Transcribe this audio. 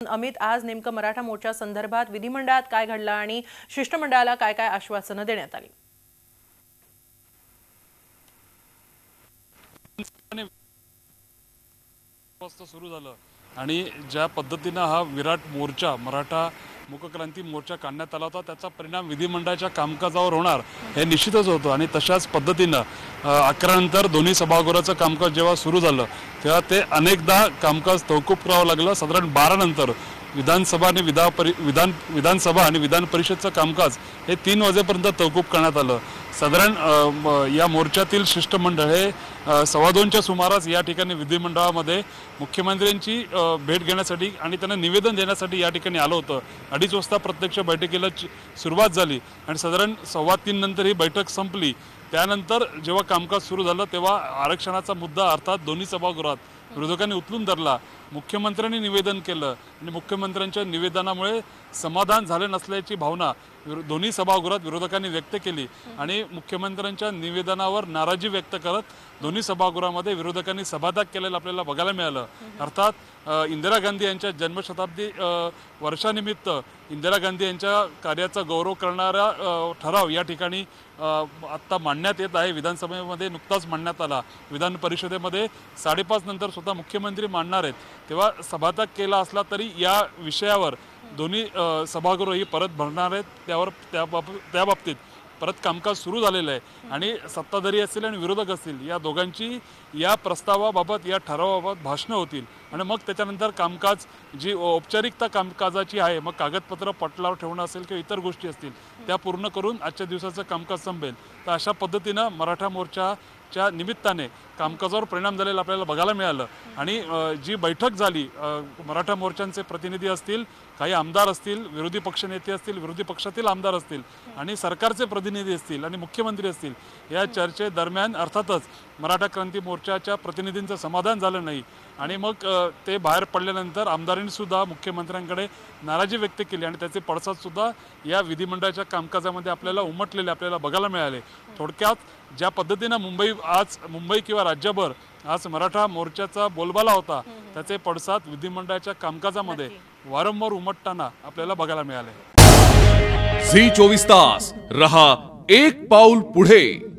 अमित, आज नेमकं मराठा मोर्चा संदर्भात विधिमंडळात काय घडलं आणि शिष्टमंडळाला काय काय आश्वासनं देण्यात आली? सुरू झालं आणि ज्या पद्धतीनं हा विराट मोर्चा मराठा मुकक्रांती मोर्चा काढण्यात आला होता त्याचा परिणाम विधिमंडळाच्या कामकाजावर होणार हे निश्चितच होतं। आणि तशाच पद्धतीनं 11 नंतर दोन्ही सभागृहाचं कामकाज जेव्हा सुरू झालं तेव्हा ते अनेकदा कामकाज तहकूब करावं लागलं। साधारण 12 नंतर विधानसभा आणि विधानसभा आणि विधान परिषदचं कामकाज हे 3 वाजेपर्यंत तहकूब करण्यात आलं। साधारण या मोर्चातील शिष्टमंडळ हे 2:15च्या सुमारास या ठिकाणी विधिमंडळामध्ये मुख्यमंत्र्यांची भेट घेण्यासाठी आणि त्यांना निवेदन देण्यासाठी या ठिकाणी आलं होतं। 2:30 वाजता प्रत्यक्ष बैठकीला सुरुवात झाली आणि साधारण 2:15 नंतर ही बैठक संपली। त्यानंतर जेव्हा कामकाज सुरू झालं तेव्हा आरक्षणाचा मुद्दा अर्थात दोन्ही सभागृहात विरोधकांनी उचलून धरला। मुख्यमंत्र्यांनी निवेदन केलं आणि मुख्यमंत्र्यांच्या निवेदनामुळे समाधान झाले नसल्याची भावना दोन्ही सभागृहात विरोधकांनी व्यक्त केली आणि मुख्यमंत्र्यांच्या निवेदनावर नाराजी व्यक्त करत दोन्ही सभागृहामध्ये विरोधकांनी सभात्याग केलेला आपल्याला बघायला मिळालं। अर्थात इंदिरा गांधी यांच्या जन्मशताब्दी वर्षानिमित्त इंदिरा गांधी यांच्या कार्याचा गौरव करणारा ठराव या ठिकाणी आत्ता मांडण्यात येत आहे। विधानसभेमध्ये नुकताच मांडण्यात आला। विधान परिषदेमध्ये 5:30 नंतर स्वतः मुख्यमंत्री मांडणार आहेत, तेव्हा सभात्याग केला असला तरी या विषयावर दोन्ही सभागृह ही परत भरणार आहेत। त्या बाबतीत परत कामकाज सुरू झालेलं आहे आणि सत्ताधारी असतील आणि विरोधक असतील या दोघांची या प्रस्तावाबाबत या ठरावाबाबत भाषणं होतील आणि मग त्याच्यानंतर कामकाज जी औपचारिकता कामकाजाची आहे मग कागदपत्र पटलावर ठेवणं असेल किंवा इतर गोष्टी असतील त्या पूर्ण करून आजच्या दिवसाचं कामकाज संपेल। तर अशा पद्धतीनं मराठा मोर्चाच्या निमित्ताने कामकाजावर परिणाम झालेला आपल्याला बघायला मिळालं आणि जी बैठक झाली मराठा मोर्चांचे प्रतिनिधी असतील, काही आमदार असतील, विरोधी पक्षनेते असतील, विरोधी पक्षातील आमदार असतील आणि सरकारचे प्रतिनिधी असतील आणि मुख्यमंत्री असतील, या चर्चेदरम्यान अर्थातच मराठा क्रांती मोर्चाच्या प्रतिनिधींचं समाधान झालं नाही आणि मग ते बाहेर पडल्यानंतर आमदारांनी सुद्धा मुख्यमंत्र्यांकडे नाराजी व्यक्त केली आणि त्याचे पडसाद सुद्धा या विधिमंडळाच्या कामकाजामध्ये आपल्याला उमटलेले आपल्याला बघायला मिळाले। थोडक्यात ज्या पद्धतीनं मुंबई किंवा राज्यभर आज मराठा मोर्चाचा बोलबाला होता त्याचे पडसाद विधिमंडळाच्या कामकाजामध्ये वारंवार उमटताना आपल्याला बघायला मिळाले। झी 24 तास रहा एक पाऊल पुढे।